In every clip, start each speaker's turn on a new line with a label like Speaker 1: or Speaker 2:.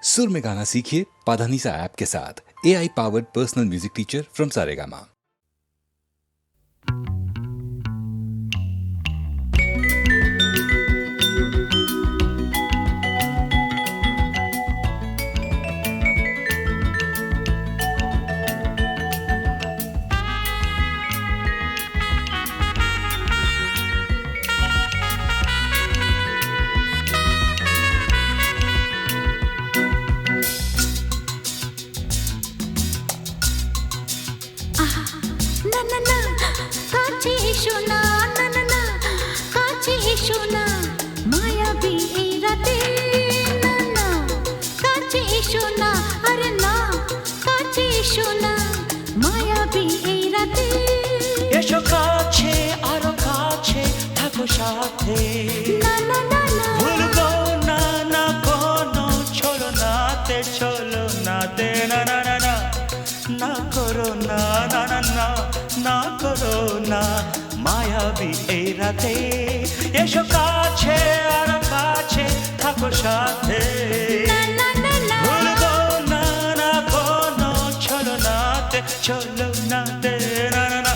Speaker 1: सुर में गाना सीखिए पाधानीसा ऐप के साथ। AI powered personal music teacher from Saregama.
Speaker 2: এসো কাছে আরো কাছে থাকো সাথে ভুলবো না না কোনো চলো নাতে না না না না না করো না না না না না করো না মায়াবী এই রাতে এসো কাছে আরো কাছে থাকো সাথে ভুলবো না না কোনো চলো নাতে না না না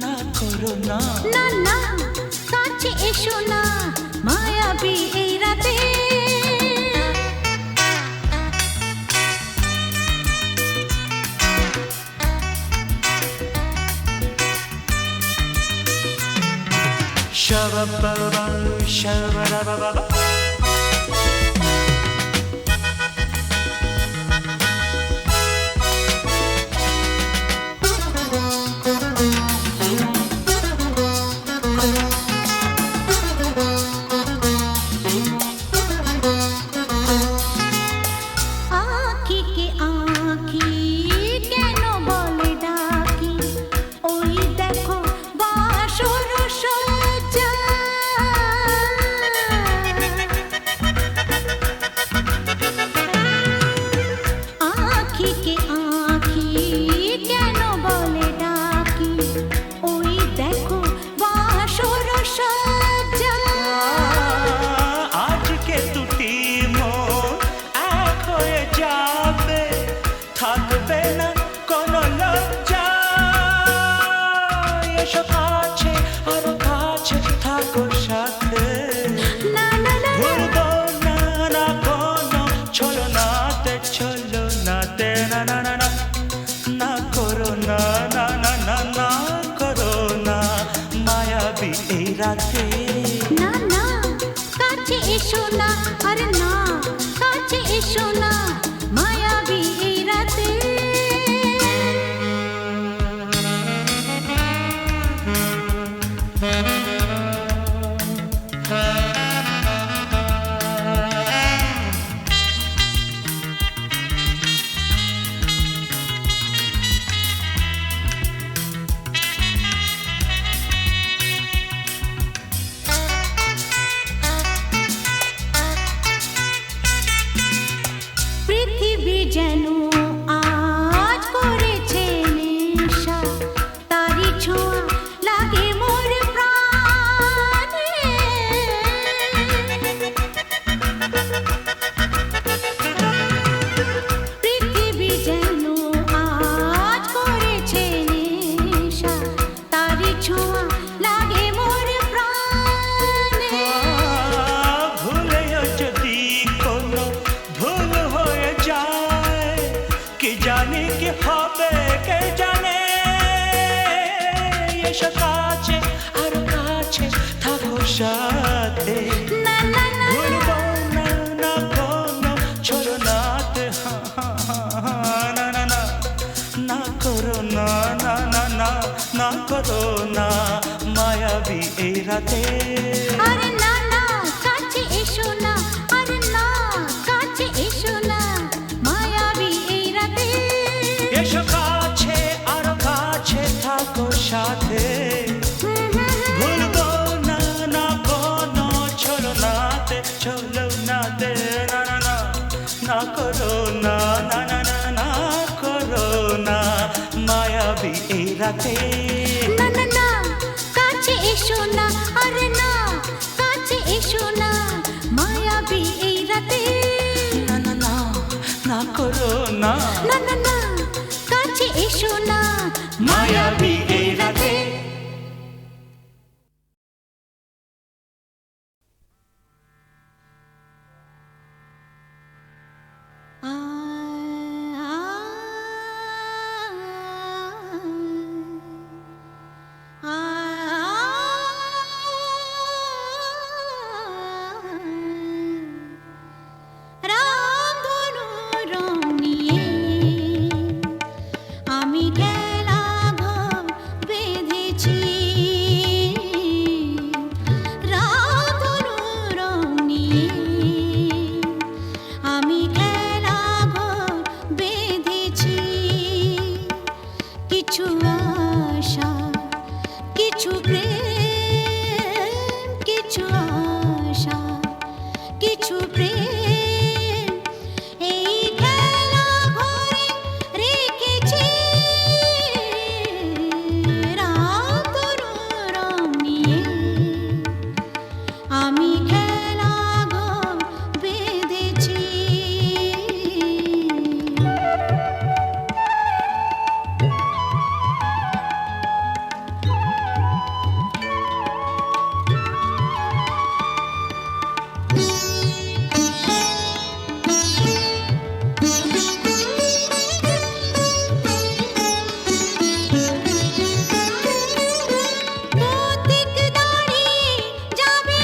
Speaker 2: না করো না
Speaker 3: না না কাছে এসো না মায়াবী এই রাতে
Speaker 2: Shabba-ba-ba, shabba-da-ba-ba-ba.
Speaker 3: না না কাছে এসো না আরে না কাছে এসো না মায়াবী এই রাতে যেন আজ করেছে নেশা তারি ছোঁয়া লাগে মোর প্রাণে পৃথিবী যেন আজ করেছে নেশা তারি ছোঁয়া লাগে মোর প্রাণে
Speaker 2: ভুলেও যদি কোনো ভুল হয়ে যায় কি জানি কি হবে কে জানে এসো কাছে আরো কাছে থাকো সাথে ভুলবো না না কোনো চলো নাতে না না না না করো না না না না না করো না মায়াবী এই রাতে
Speaker 3: আরে না না কাছে এসো না আরে না কাছে এসো না মায়াবী এই রাতে
Speaker 2: এসো কাছে আরো কাছে থাকো সাথে ভুলবো না না কোনো চলো নাতে না না না না করো না না না না না করো না মায়াবী এই রাতে
Speaker 3: না না না কাছে এসো না আরে না কাছে এসো না মায়াবী এই রাতে
Speaker 2: না না না করো না,
Speaker 3: না না না কাছে এসো না
Speaker 2: মায়াবী এই রাতে।
Speaker 3: আ, আ, রামধনু রং নিয়ে আমি খেলা ঘর বেঁধেছি। রামধনু রং নিয়ে আমি খেলা ঘর বেঁধেছি। কিছু আশা, কিছু প্রেম, কিছু আশা, কিছু প্রেম এই খেলা ঘরে রেখেছি। রামধনু রং নিয়ে আমি খেলা ঘর বেঁধেছি। পথিক দাঁড়িয়ে যাবে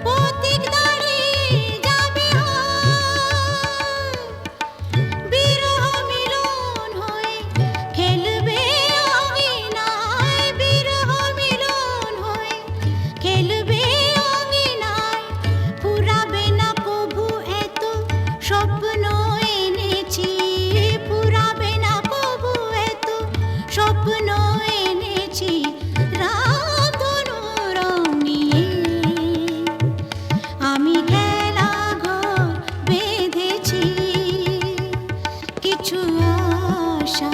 Speaker 3: পথিক দাঁড়িয়ে যাবে বিরহ মিলন হয়ে খেলবে অঙ্গিনায়। বিরহ মিলন হয়ে খেলবে অঙ্গিনায়। ফুরাবে না কভু এত স্বপ্ন এনেছি। ফুরাবে না কভু এত স্বপ্ন এনেছি। রামধনু রং নিয়ে আমি খেলা ঘর বেঁধেছি। কিছু আশা,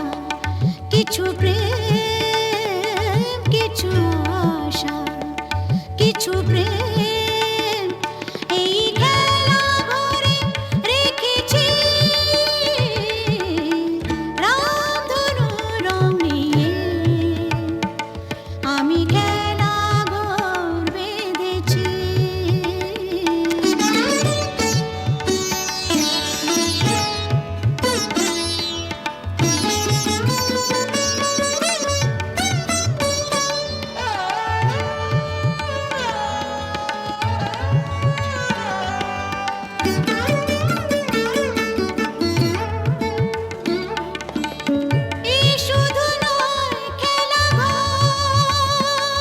Speaker 3: কিছু প্রেম, কিছু আশা, কিছু প্রেম এই খেলা ঘরে রেখেছি। রামধনু রং নিয়ে আমি খেলা ঘর বেঁধেছি। এই শুধু নয় খেলা ঘর,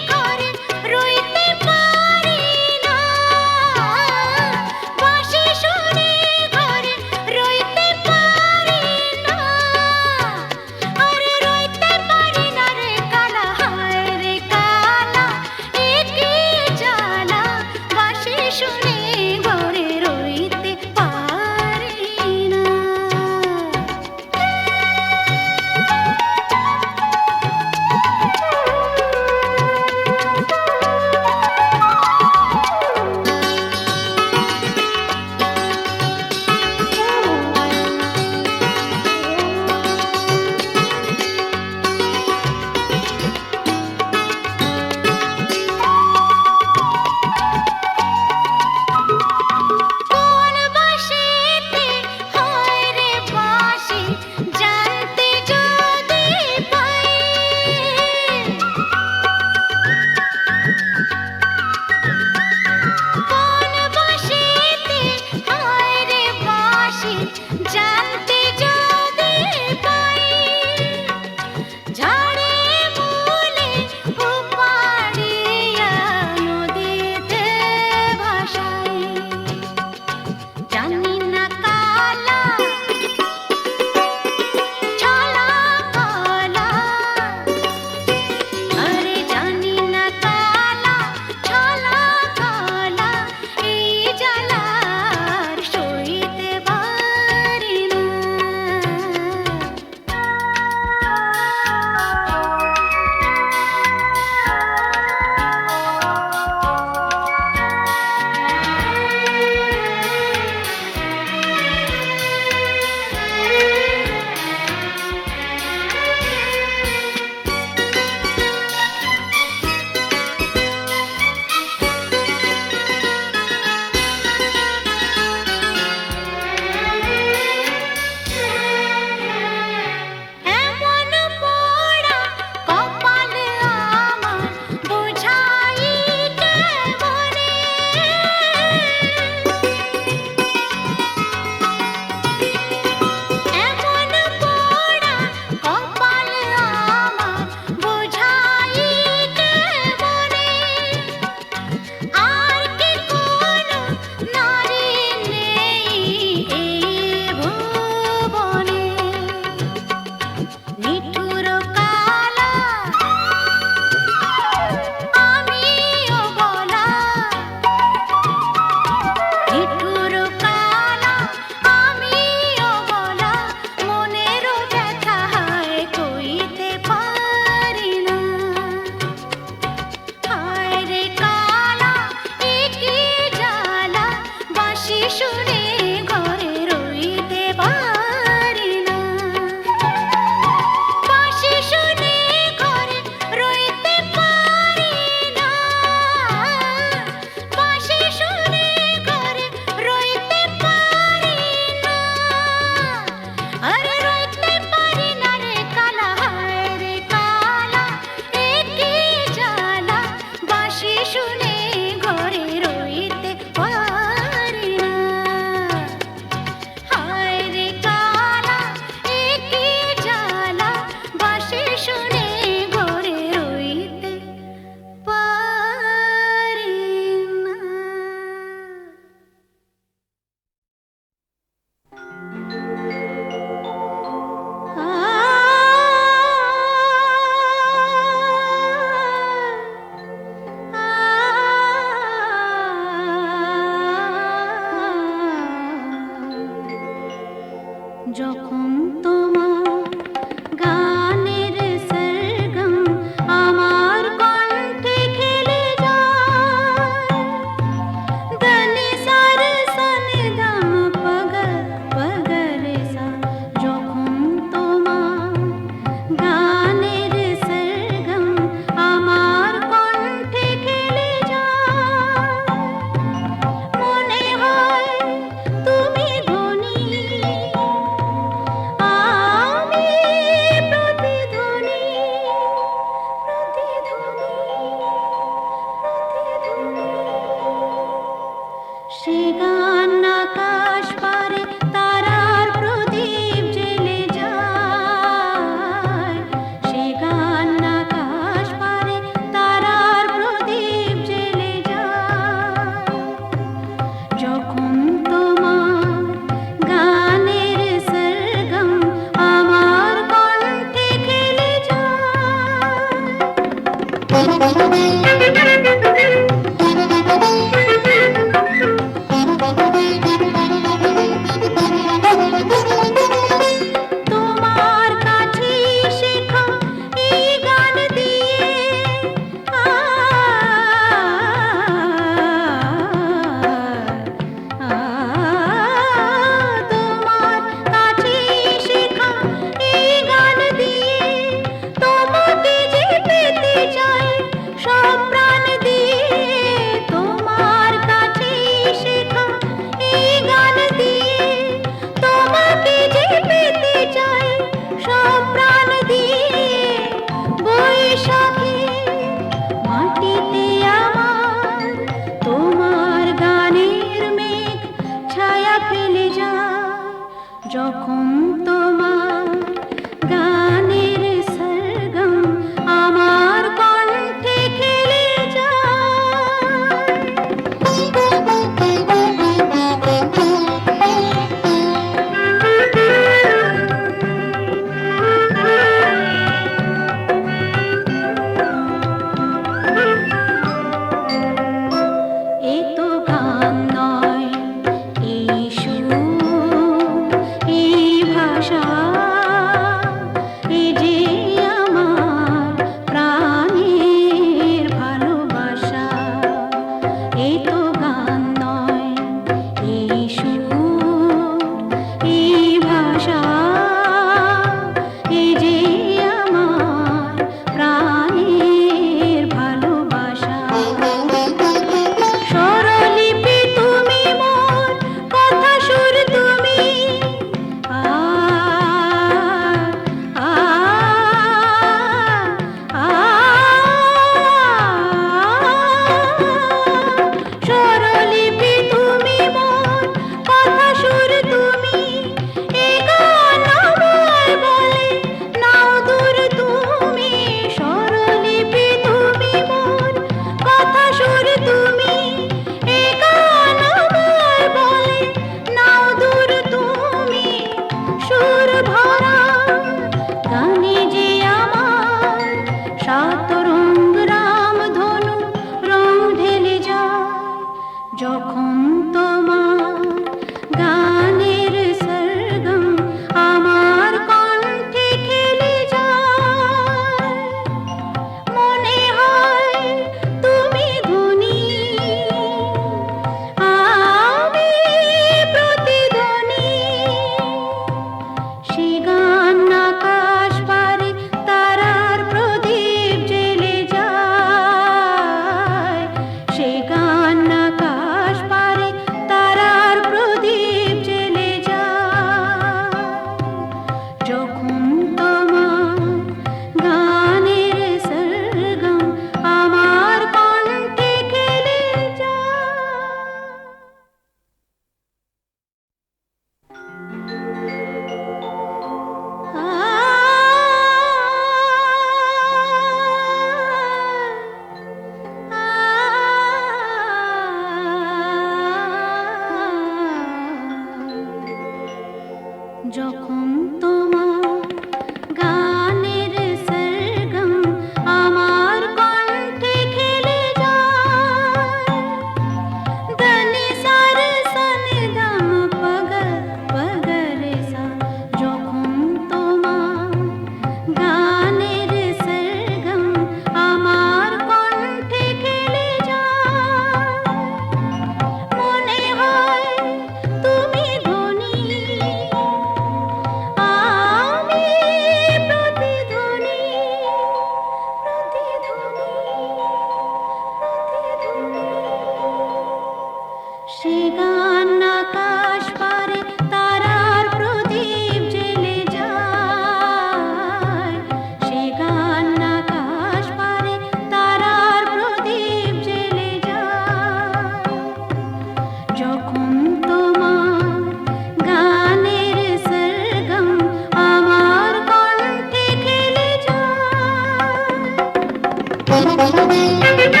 Speaker 3: না